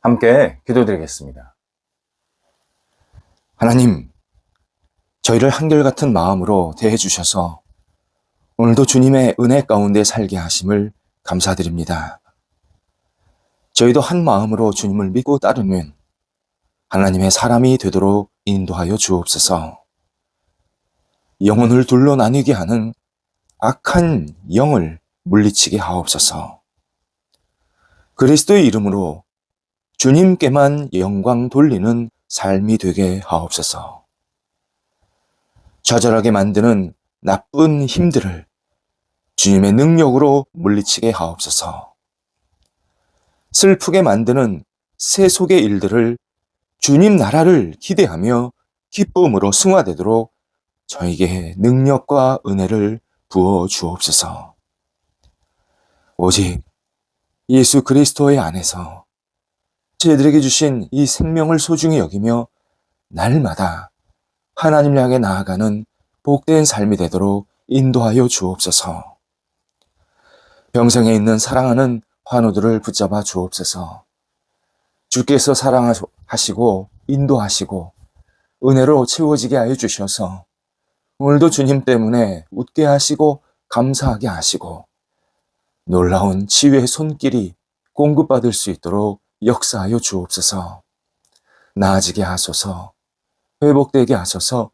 함께 기도드리겠습니다. 하나님, 저희를 한결같은 마음으로 대해주셔서 오늘도 주님의 은혜 가운데 살게 하심을 감사드립니다. 저희도 한 마음으로 주님을 믿고 따르는 하나님의 사람이 되도록 인도하여 주옵소서. 영혼을 둘로 나뉘게 하는 악한 영을 물리치게 하옵소서. 그리스도의 이름으로 주님께만 영광 돌리는 삶이 되게 하옵소서. 좌절하게 만드는 나쁜 힘들을 주님의 능력으로 물리치게 하옵소서. 슬프게 만드는 세속의 일들을 주님 나라를 기대하며 기쁨으로 승화되도록 저에게 능력과 은혜를 부어 주옵소서. 오직 예수 그리스도의 안에서 저희들에게 주신 이 생명을 소중히 여기며 날마다 하나님을 향해 나아가는 복된 삶이 되도록 인도하여 주옵소서. 병성에 있는 사랑하는 환우들을 붙잡아 주옵소서. 주께서 사랑하시고 인도하시고 은혜로 채워지게 하여 주셔서 오늘도 주님 때문에 웃게 하시고 감사하게 하시고 놀라운 치유의 손길이 공급받을 수 있도록 역사하여 주옵소서. 나아지게 하소서. 회복되게 하소서.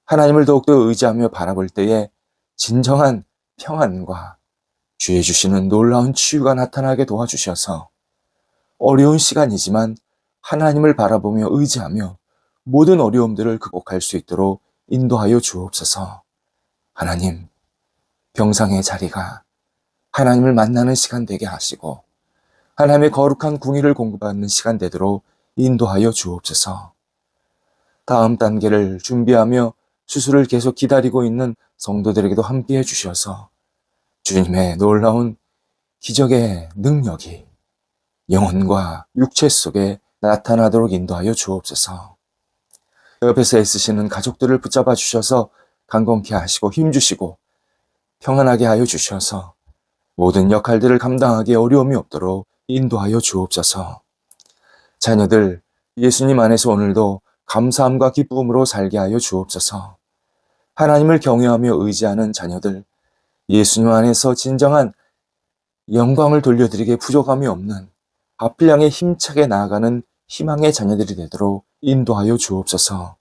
하나님을 더욱더 의지하며 바라볼 때에 진정한 평안과 주의 주시는 놀라운 치유가 나타나게 도와주셔서 어려운 시간이지만 하나님을 바라보며 의지하며 모든 어려움들을 극복할 수 있도록 인도하여 주옵소서. 하나님, 병상의 자리가 하나님을 만나는 시간 되게 하시고 하나님의 거룩한 궁의를 공급받는 시간 되도록 인도하여 주옵소서. 다음 단계를 준비하며 수술을 계속 기다리고 있는 성도들에게도 함께해 주셔서 주님의 놀라운 기적의 능력이 영혼과 육체 속에 나타나도록 인도하여 주옵소서. 옆에서 애쓰시는 가족들을 붙잡아 주셔서 강건케 하시고 힘주시고 평안하게 하여 주셔서 모든 역할들을 감당하기에 어려움이 없도록 인도하여 주옵소서. 자녀들 예수님 안에서 오늘도 감사함과 기쁨으로 살게 하여 주옵소서. 하나님을 경외하며 의지하는 자녀들 예수님 안에서 진정한 영광을 돌려드리기에 부족함이 없는 앞을 향해 힘차게 나아가는 희망의 자녀들이 되도록 인도하여 주옵소서.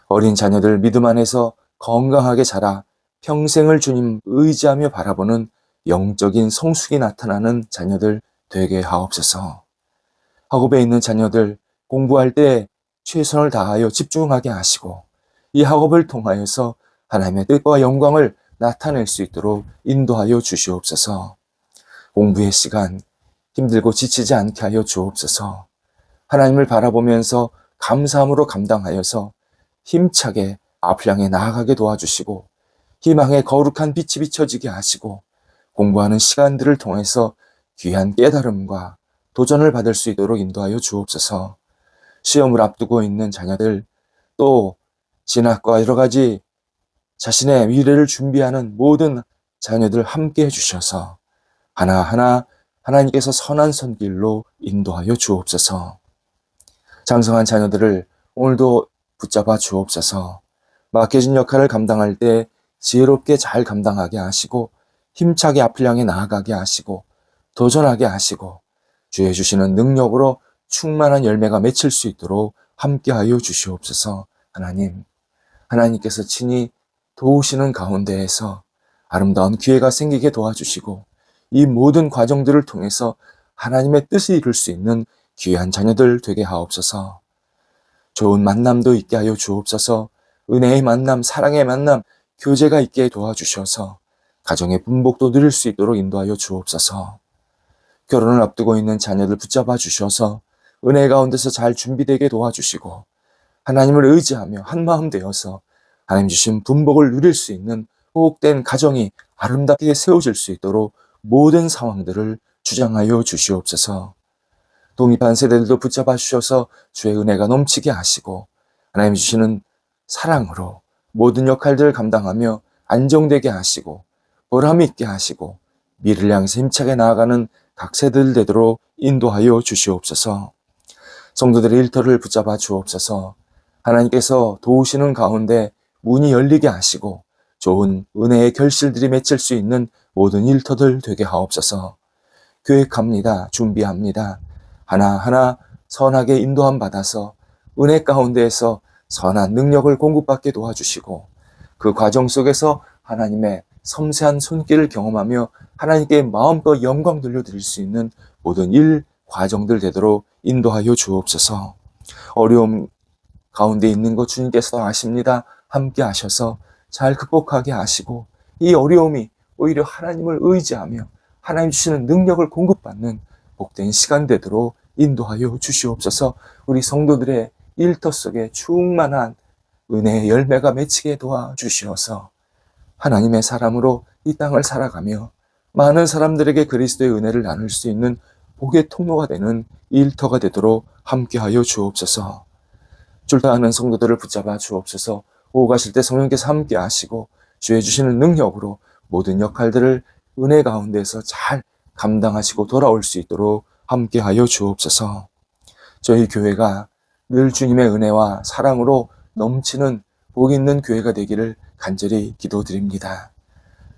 어린 자녀들 믿음 안에서 건강하게 자라 평생을 주님 의지하며 바라보는 영적인 성숙이 나타나는 자녀들 되게 하옵소서. 학업에 있는 자녀들 공부할 때 최선을 다하여 집중하게 하시고 이 학업을 통하여서 하나님의 뜻과 영광을 나타낼 수 있도록 인도하여 주시옵소서. 공부의 시간 힘들고 지치지 않게 하여 주옵소서. 하나님을 바라보면서 감사함으로 감당하여서 힘차게 앞을 향해 나아가게 도와주시고 희망의 거룩한 빛이 비춰지게 하시고 공부하는 시간들을 통해서 귀한 깨달음과 도전을 받을 수 있도록 인도하여 주옵소서. 시험을 앞두고 있는 자녀들 또 진학과 여러 가지 자신의 미래를 준비하는 모든 자녀들 함께 해주셔서 하나하나 하나님께서 선한 손길로 인도하여 주옵소서. 장성한 자녀들을 오늘도 붙잡아 주옵소서. 맡겨진 역할을 감당할 때 지혜롭게 잘 감당하게 하시고 힘차게 앞을 향해 나아가게 하시고 도전하게 하시고 주의 주시는 능력으로 충만한 열매가 맺힐 수 있도록 함께하여 주시옵소서. 하나님께서 친히 도우시는 가운데에서 아름다운 기회가 생기게 도와주시고 이 모든 과정들을 통해서 하나님의 뜻을 이룰 수 있는 귀한 자녀들 되게 하옵소서. 좋은 만남도 있게 하여 주옵소서. 은혜의 만남, 사랑의 만남, 교제가 있게 도와주셔서 가정의 분복도 누릴 수 있도록 인도하여 주옵소서. 결혼을 앞두고 있는 자녀들 붙잡아 주셔서 은혜 가운데서 잘 준비되게 도와주시고 하나님을 의지하며 한마음 되어서 하나님 주신 분복을 누릴 수 있는 복된 가정이 아름답게 세워질 수 있도록 모든 상황들을 주장하여 주시옵소서. 독립한 세대들도 붙잡아 주셔서 주의 은혜가 넘치게 하시고 하나님 주시는 사랑으로 모든 역할들을 감당하며 안정되게 하시고 보람 있게 하시고 미래를 향해서 힘차게 나아가는 각 세대들 되도록 인도하여 주시옵소서. 성도들의 일터를 붙잡아 주옵소서. 하나님께서 도우시는 가운데 문이 열리게 하시고 좋은 은혜의 결실들이 맺힐 수 있는 모든 일터들 되게 하옵소서. 계획합니다. 준비합니다. 하나하나 선하게 인도함 받아서 은혜 가운데에서 선한 능력을 공급받게 도와주시고 그 과정 속에서 하나님의 섬세한 손길을 경험하며 하나님께 마음껏 영광 돌려드릴 수 있는 모든 일, 과정들 되도록 인도하여 주옵소서. 어려움 가운데 있는 것 주님께서 아십니다. 함께 하셔서 잘 극복하게 하시고 이 어려움이 오히려 하나님을 의지하며 하나님 주시는 능력을 공급받는 복된 시간 되도록 인도하여 주시옵소서. 우리 성도들의 일터 속에 충만한 은혜의 열매가 맺히게 도와주시어서 하나님의 사람으로 이 땅을 살아가며 많은 사람들에게 그리스도의 은혜를 나눌 수 있는 복의 통로가 되는 일터가 되도록 함께하여 주옵소서. 출타하는 성도들을 붙잡아 주옵소서. 오고 가실 때 성령께서 함께 하시고 주의 주시는 능력으로 모든 역할들을 은혜 가운데서 잘 감당하시고 돌아올 수 있도록 함께하여 주옵소서. 저희 교회가 늘 주님의 은혜와 사랑으로 넘치는 복 있는 교회가 되기를 간절히 기도드립니다.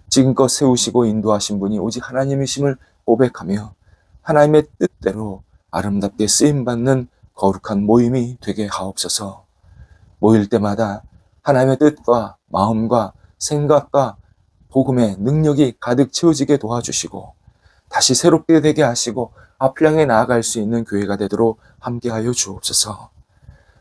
지금껏 세우시고 인도하신 분이 오직 하나님이심을 고백하며 하나님의 뜻대로 아름답게 쓰임받는 거룩한 모임이 되게 하옵소서. 모일 때마다 하나님의 뜻과 마음과 생각과 복음의 능력이 가득 채워지게 도와주시고 다시 새롭게 되게 하시고 앞을 향해 나아갈 수 있는 교회가 되도록 함께하여 주옵소서.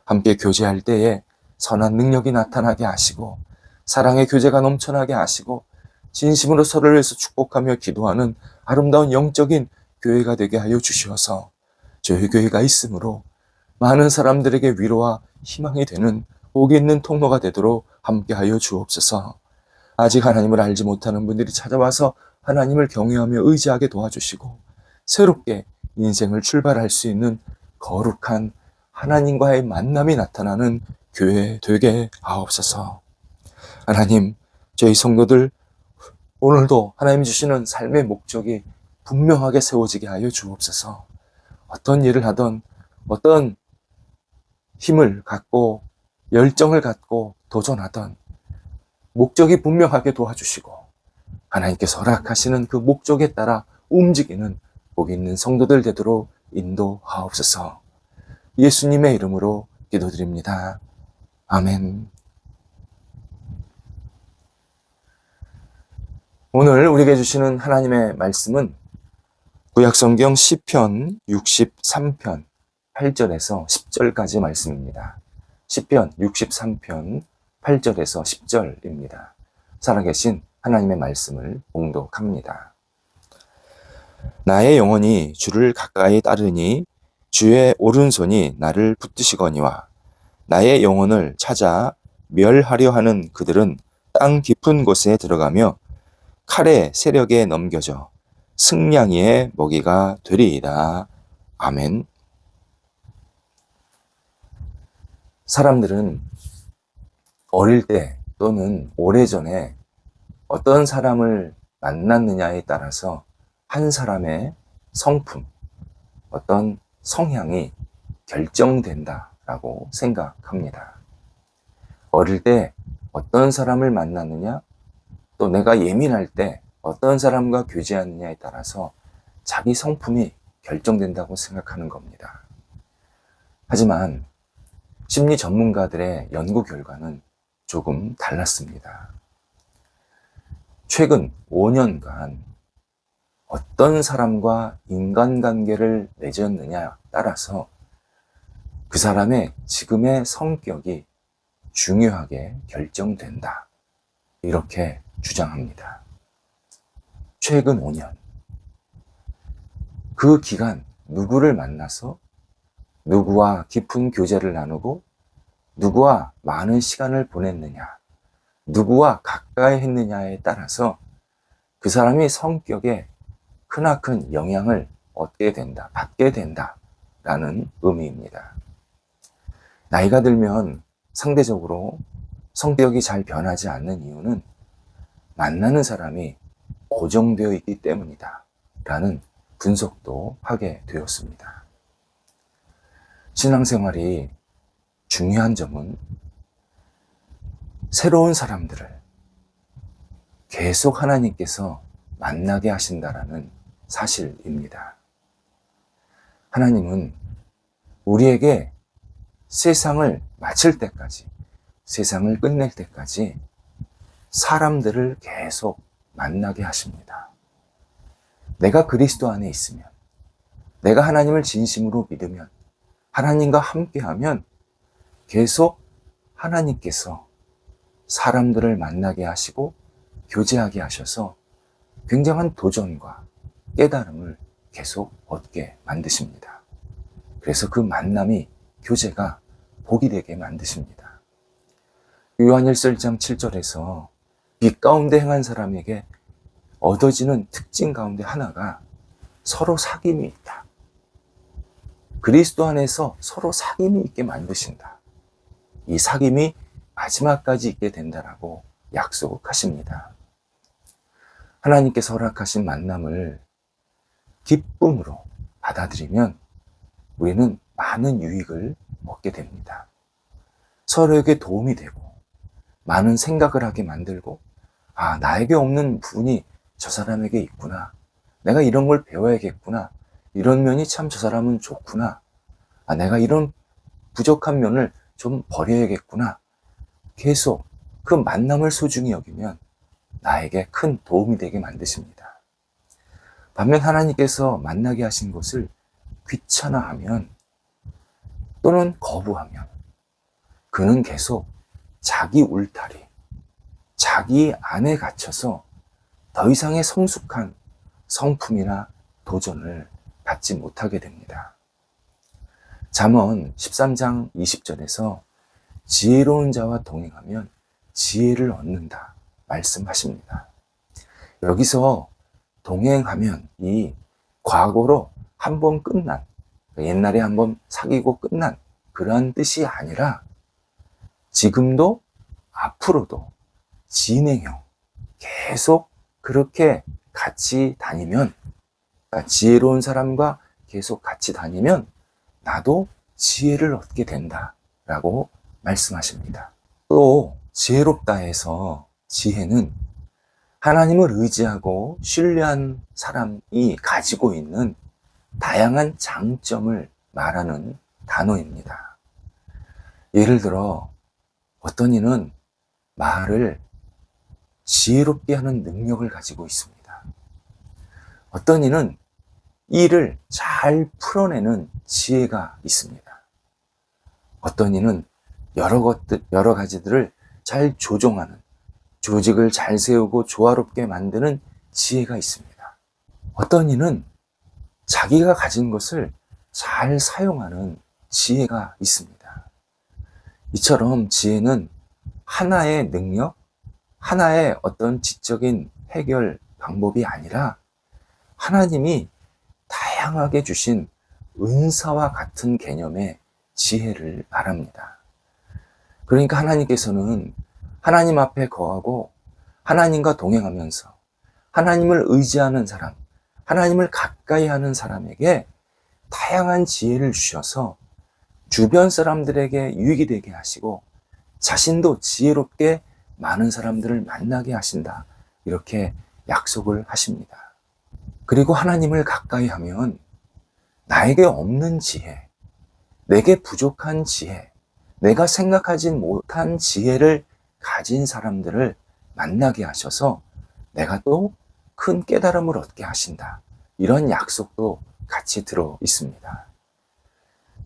함께 교제할 때에 선한 능력이 나타나게 하시고 사랑의 교제가 넘쳐나게 하시고 진심으로 서로를 위해서 축복하며 기도하는 아름다운 영적인 교회가 되게 하여 주시어서 저희 교회가 있으므로 많은 사람들에게 위로와 희망이 되는 복이 있는 통로가 되도록 함께하여 주옵소서. 아직 하나님을 알지 못하는 분들이 찾아와서 하나님을 경외하며 의지하게 도와주시고 새롭게 인생을 출발할 수 있는 거룩한 하나님과의 만남이 나타나는 교회 되게 하옵소서. 하나님, 저희 성도들 오늘도 하나님이 주시는 삶의 목적이 분명하게 세워지게 하여 주옵소서. 어떤 일을 하던 어떤 힘을 갖고 열정을 갖고 도전하던 목적이 분명하게 도와주시고 하나님께서 허락하시는 그 목적에 따라 움직이는 복 있는 성도들 되도록 인도하옵소서. 예수님의 이름으로 기도드립니다. 아멘. 오늘 우리에게 주시는 하나님의 말씀은 구약성경 시편 63편 8절에서 10절까지 말씀입니다. 시편 63편 8절에서 10절입니다. 살아계신 하나님의 말씀을 봉독합니다. 나의 영혼이 주를 가까이 따르니 주의 오른손이 나를 붙드시거니와 나의 영혼을 찾아 멸하려 하는 그들은 땅 깊은 곳에 들어가며 칼의 세력에 넘겨져 승냥이의 먹이가 되리이다. 아멘. 사람들은 어릴 때 또는 오래전에 어떤 사람을 만났느냐에 따라서 한 사람의 성품, 어떤 성향이 결정된다라고 생각합니다. 어릴 때 어떤 사람을 만났느냐, 또 내가 예민할 때 어떤 사람과 교제하느냐에 따라서 자기 성품이 결정된다고 생각하는 겁니다. 하지만 심리 전문가들의 연구 결과는 조금 달랐습니다. 최근 5년간 어떤 사람과 인간관계를 맺었느냐에 따라서 그 사람의 지금의 성격이 중요하게 결정된다. 이렇게 주장합니다. 최근 5년. 그 기간 누구를 만나서 누구와 깊은 교제를 나누고 누구와 많은 시간을 보냈느냐, 누구와 가까이 했느냐에 따라서 그 사람의 성격에 크나큰 영향을 얻게 된다, 받게 된다라는 의미입니다. 나이가 들면 상대적으로 성격이 잘 변하지 않는 이유는 만나는 사람이 고정되어 있기 때문이다 라는 분석도 하게 되었습니다. 신앙생활이 중요한 점은 새로운 사람들을 계속 하나님께서 만나게 하신다라는 사실입니다. 하나님은 우리에게 세상을 마칠 때까지, 세상을 끝낼 때까지 사람들을 계속 만나게 하십니다. 내가 그리스도 안에 있으면, 내가 하나님을 진심으로 믿으면, 하나님과 함께하면 계속 하나님께서 사람들을 만나게 하시고 교제하게 하셔서 굉장한 도전과 깨달음을 계속 얻게 만드십니다. 그래서 그 만남이, 교제가 복이 되게 만드십니다. 요한일서 1장 7절에서 빛 가운데 행한 사람에게 얻어지는 특징 가운데 하나가 서로 사귐이 있다. 그리스도 안에서 서로 사귐이 있게 만드신다. 이 사귐이 마지막까지 있게 된다라고 약속하십니다. 하나님께서 허락하신 만남을 기쁨으로 받아들이면 우리는 많은 유익을 얻게 됩니다. 서로에게 도움이 되고 많은 생각을 하게 만들고, 아, 나에게 없는 부분이 저 사람에게 있구나. 내가 이런 걸 배워야겠구나. 이런 면이 참 저 사람은 좋구나. 아, 내가 이런 부족한 면을 좀 버려야겠구나. 계속 그 만남을 소중히 여기면 나에게 큰 도움이 되게 만드십니다. 반면 하나님께서 만나게 하신 것을 귀찮아하면 또는 거부하면 그는 계속 자기 울타리, 자기 안에 갇혀서 더 이상의 성숙한 성품이나 도전을 받지 못하게 됩니다. 잠언 13장 20절에서 지혜로운 자와 동행하면 지혜를 얻는다 말씀하십니다. 여기서 동행하면 이 과거로 한번 끝난, 옛날에 한번 사귀고 끝난 그러한 뜻이 아니라 지금도 앞으로도 진행형, 계속 그렇게 같이 다니면, 그러니까 지혜로운 사람과 계속 같이 다니면 나도 지혜를 얻게 된다라고 말씀하십니다. 또 지혜롭다 해서 지혜는 하나님을 의지하고 신뢰한 사람이 가지고 있는 다양한 장점을 말하는 단어입니다. 예를 들어 어떤 이는 말을 지혜롭게 하는 능력을 가지고 있습니다. 어떤 이는 일을 잘 풀어내는 지혜가 있습니다. 어떤 이는 여러 가지들을 잘 조종하는, 조직을 잘 세우고 조화롭게 만드는 지혜가 있습니다. 어떤 이는 자기가 가진 것을 잘 사용하는 지혜가 있습니다. 이처럼 지혜는 하나의 능력, 하나의 어떤 지적인 해결 방법이 아니라 하나님이 다양하게 주신 은사와 같은 개념의 지혜를 말합니다. 그러니까 하나님께서는 하나님 앞에 거하고 하나님과 동행하면서 하나님을 의지하는 사람, 하나님을 가까이 하는 사람에게 다양한 지혜를 주셔서 주변 사람들에게 유익이 되게 하시고 자신도 지혜롭게 많은 사람들을 만나게 하신다. 이렇게 약속을 하십니다. 그리고 하나님을 가까이 하면 나에게 없는 지혜, 내게 부족한 지혜, 내가 생각하지 못한 지혜를 가진 사람들을 만나게 하셔서 내가 또 큰 깨달음을 얻게 하신다. 이런 약속도 같이 들어 있습니다.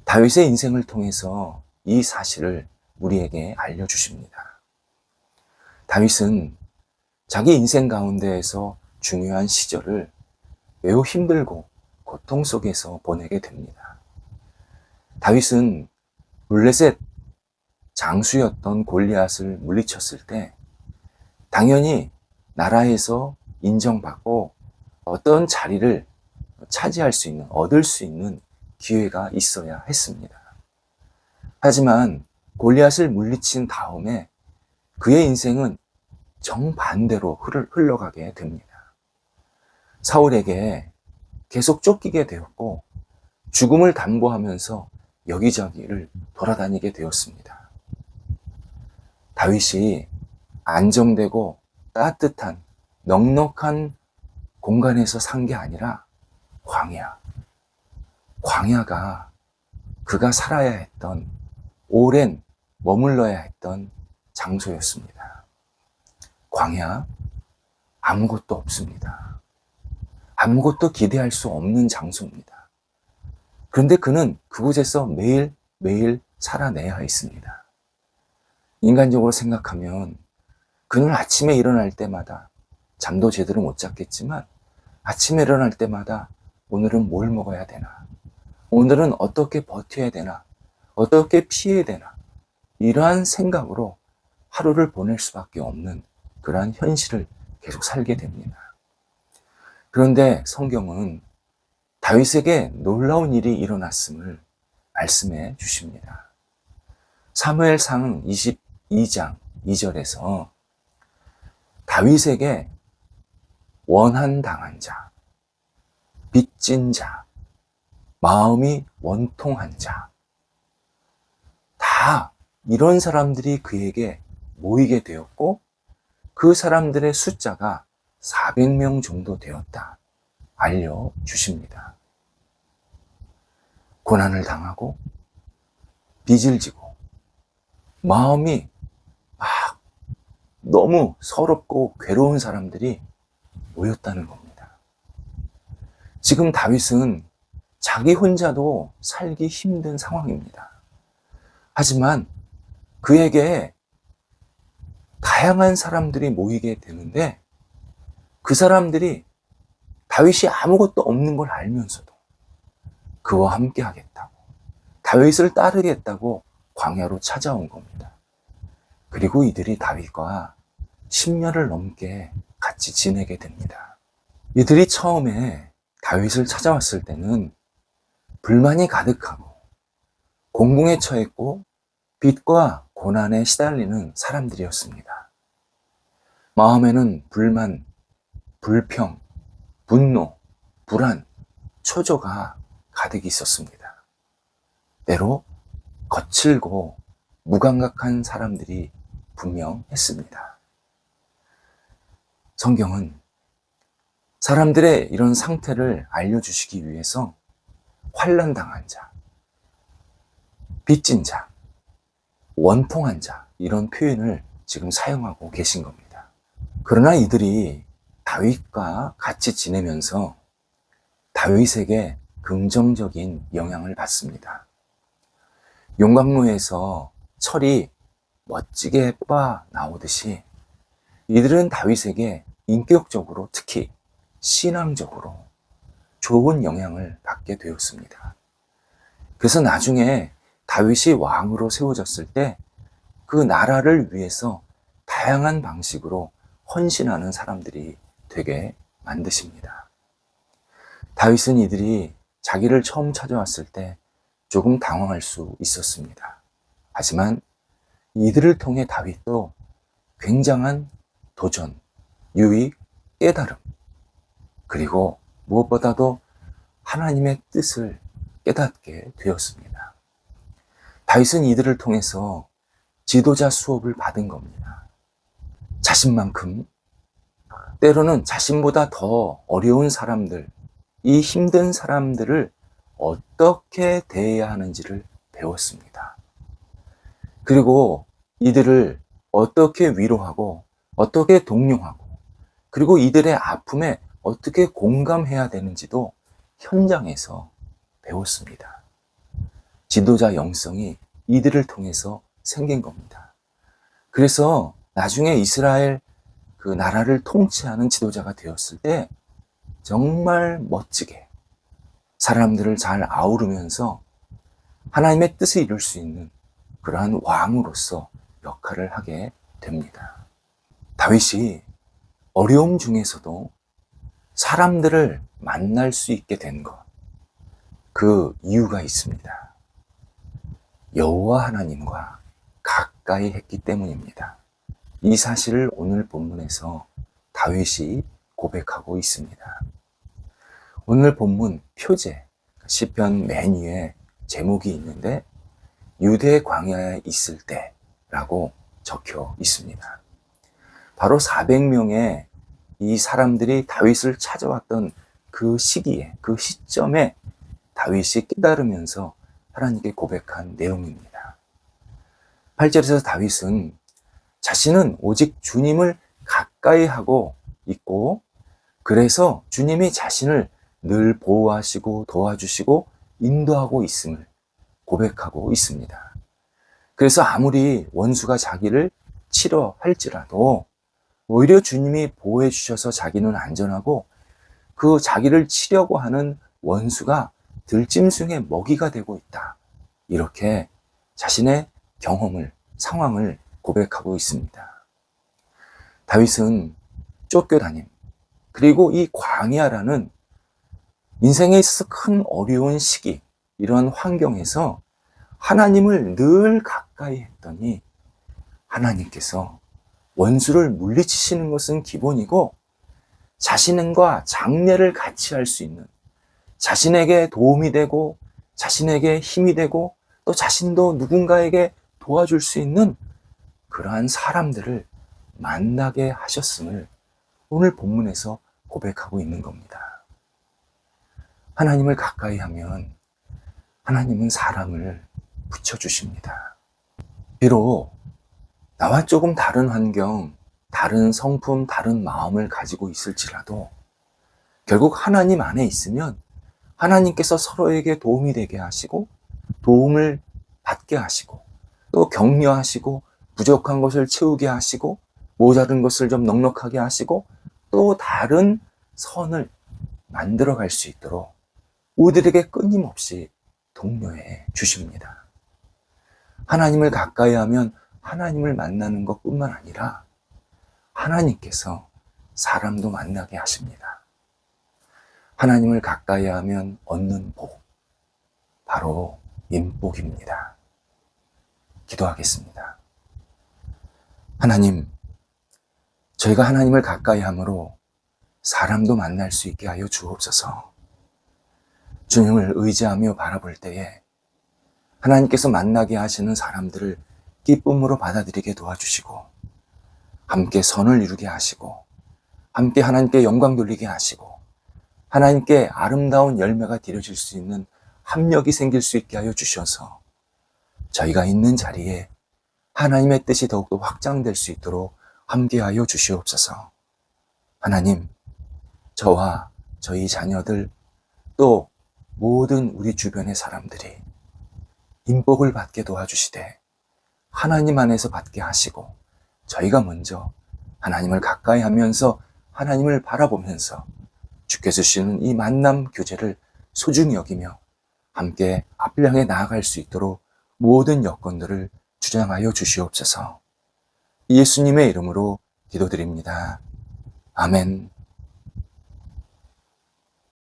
다윗의 인생을 통해서 이 사실을 우리에게 알려주십니다. 다윗은 자기 인생 가운데에서 중요한 시절을 매우 힘들고 고통 속에서 보내게 됩니다. 다윗은 블레셋 장수였던 골리앗을 물리쳤을 때 당연히 나라에서 인정받고 어떤 자리를 차지할 수 있는, 얻을 수 있는 기회가 있어야 했습니다. 하지만 골리앗을 물리친 다음에 그의 인생은 정반대로 흘러가게 됩니다. 사울에게 계속 쫓기게 되었고 죽음을 담보하면서 여기저기를 돌아다니게 되었습니다. 다윗이 안정되고 따뜻한 넉넉한 공간에서 산 게 아니라 광야가 그가 살아야 했던, 오랜 머물러야 했던 장소였습니다. 광야, 아무것도 없습니다. 아무것도 기대할 수 없는 장소입니다. 그런데 그는 그곳에서 매일 살아내야 했습니다. 인간적으로 생각하면 그는 아침에 일어날 때마다, 잠도 제대로 못 잤겠지만 아침에 일어날 때마다 오늘은 뭘 먹어야 되나, 오늘은 어떻게 버텨야 되나, 어떻게 피해야 되나, 이러한 생각으로 하루를 보낼 수밖에 없는 그러한 현실을 계속 살게 됩니다. 그런데 성경은 다윗에게 놀라운 일이 일어났음을 말씀해 주십니다. 사무엘상 22장 2절에서 다윗에게 원한당한 자, 빚진 자, 마음이 원통한 자, 다 이런 사람들이 그에게 모이게 되었고 그 사람들의 숫자가 400명 정도 되었다 알려주십니다. 고난을 당하고 빚을 지고 마음이 막 너무 서럽고 괴로운 사람들이 모였다는 겁니다. 지금 다윗은 자기 혼자도 살기 힘든 상황입니다. 하지만 그에게 다양한 사람들이 모이게 되는데 그 사람들이 다윗이 아무것도 없는 걸 알면서도 그와 함께 하겠다고, 다윗을 따르겠다고 광야로 찾아온 겁니다. 그리고 이들이 다윗과 10년을 넘게 같이 지내게 됩니다. 이들이 처음에 다윗을 찾아왔을 때는 불만이 가득하고 공공에 처했고 빚과 고난에 시달리는 사람들이었습니다. 마음에는 불만, 불평, 분노, 불안, 초조가 가득 있었습니다. 때로 거칠고 무감각한 사람들이 분명했습니다. 성경은 사람들의 이런 상태를 알려주시기 위해서 환난당한 자, 빚진 자, 원통한 자, 이런 표현을 지금 사용하고 계신 겁니다. 그러나 이들이 다윗과 같이 지내면서 다윗에게 긍정적인 영향을 받습니다. 용광로에서 철이 멋지게 뽑아 나오듯이 이들은 다윗에게 인격적으로, 특히 신앙적으로 좋은 영향을 받게 되었습니다. 그래서 나중에 다윗이 왕으로 세워졌을 때 그 나라를 위해서 다양한 방식으로 헌신하는 사람들이 되게 만드십니다. 다윗은 이들이 자기를 처음 찾아왔을 때 조금 당황할 수 있었습니다. 하지만 이들을 통해 다윗도 굉장한 도전, 유익, 깨달음, 그리고 무엇보다도 하나님의 뜻을 깨닫게 되었습니다. 다윗은 이들을 통해서 지도자 수업을 받은 겁니다. 자신만큼, 때로는 자신보다 더 어려운 사람들, 이 힘든 사람들을 어떻게 대해야 하는지를 배웠습니다. 그리고 이들을 어떻게 위로하고 어떻게 독려하고 그리고 이들의 아픔에 어떻게 공감해야 되는지도 현장에서 배웠습니다. 지도자 영성이 이들을 통해서 생긴 겁니다. 그래서 나중에 이스라엘 그 나라를 통치하는 지도자가 되었을 때 정말 멋지게 사람들을 잘 아우르면서 하나님의 뜻을 이룰 수 있는 그러한 왕으로서 역할을 하게 됩니다. 다윗이 어려움 중에서도 사람들을 만날 수 있게 된 것, 그 이유가 있습니다. 여호와 하나님과 가까이 했기 때문입니다. 이 사실을 오늘 본문에서 다윗이 고백하고 있습니다. 오늘 본문 표제, 시편 맨 위에 제목이 있는데 유대 광야에 있을 때라고 적혀 있습니다. 바로 400명의 이 사람들이 다윗을 찾아왔던 그 시기에, 그 시점에 다윗이 깨달으면서 하나님께 고백한 내용입니다. 8절에서 다윗은 자신은 오직 주님을 가까이 하고 있고, 그래서 주님이 자신을 늘 보호하시고 도와주시고 인도하고 있음을 고백하고 있습니다. 그래서 아무리 원수가 자기를 치려 할지라도 오히려 주님이 보호해 주셔서 자기는 안전하고, 그 자기를 치려고 하는 원수가 들짐승의 먹이가 되고 있다. 이렇게 자신의 경험을, 상황을 고백하고 있습니다. 다윗은 쫓겨다님, 그리고 이 광야라는 인생에 있어서 큰 어려운 시기, 이런 환경에서 하나님을 늘 가까이 했더니 하나님께서 원수를 물리치시는 것은 기본이고, 자신과 장례를 같이 할 수 있는, 자신에게 도움이 되고 자신에게 힘이 되고 또 자신도 누군가에게 도와줄 수 있는 그러한 사람들을 만나게 하셨음을 오늘 본문에서 고백하고 있는 겁니다. 하나님을 가까이 하면 하나님은 사람을 붙여주십니다. 비록 나와 조금 다른 환경, 다른 성품, 다른 마음을 가지고 있을지라도 결국 하나님 안에 있으면 하나님께서 서로에게 도움이 되게 하시고, 도움을 받게 하시고, 또 격려하시고, 부족한 것을 채우게 하시고, 모자른 것을 좀 넉넉하게 하시고, 또 다른 선을 만들어갈 수 있도록 우리들에게 끊임없이 독려해 주십니다. 하나님을 가까이 하면 하나님을 만나는 것뿐만 아니라 하나님께서 사람도 만나게 하십니다. 하나님을 가까이 하면 얻는 복, 바로 인복입니다. 기도하겠습니다. 하나님, 저희가 하나님을 가까이 함으로 사람도 만날 수 있게 하여 주옵소서. 주님을 의지하며 바라볼 때에 하나님께서 만나게 하시는 사람들을 기쁨으로 받아들이게 도와주시고, 함께 선을 이루게 하시고, 함께 하나님께 영광 돌리게 하시고, 하나님께 아름다운 열매가 드려질 수 있는 합력이 생길 수 있게 하여 주셔서 저희가 있는 자리에 하나님의 뜻이 더욱더 확장될 수 있도록 함께하여 주시옵소서. 하나님, 저와 저희 자녀들, 또 모든 우리 주변의 사람들이 인복을 받게 도와주시되 하나님 안에서 받게 하시고, 저희가 먼저 하나님을 가까이 하면서 하나님을 바라보면서 주께서 주시는 이 만남 교제를 소중히 여기며 함께 앞을 향해 나아갈 수 있도록 모든 여건들을 주장하여 주시옵소서. 예수님의 이름으로 기도드립니다. 아멘.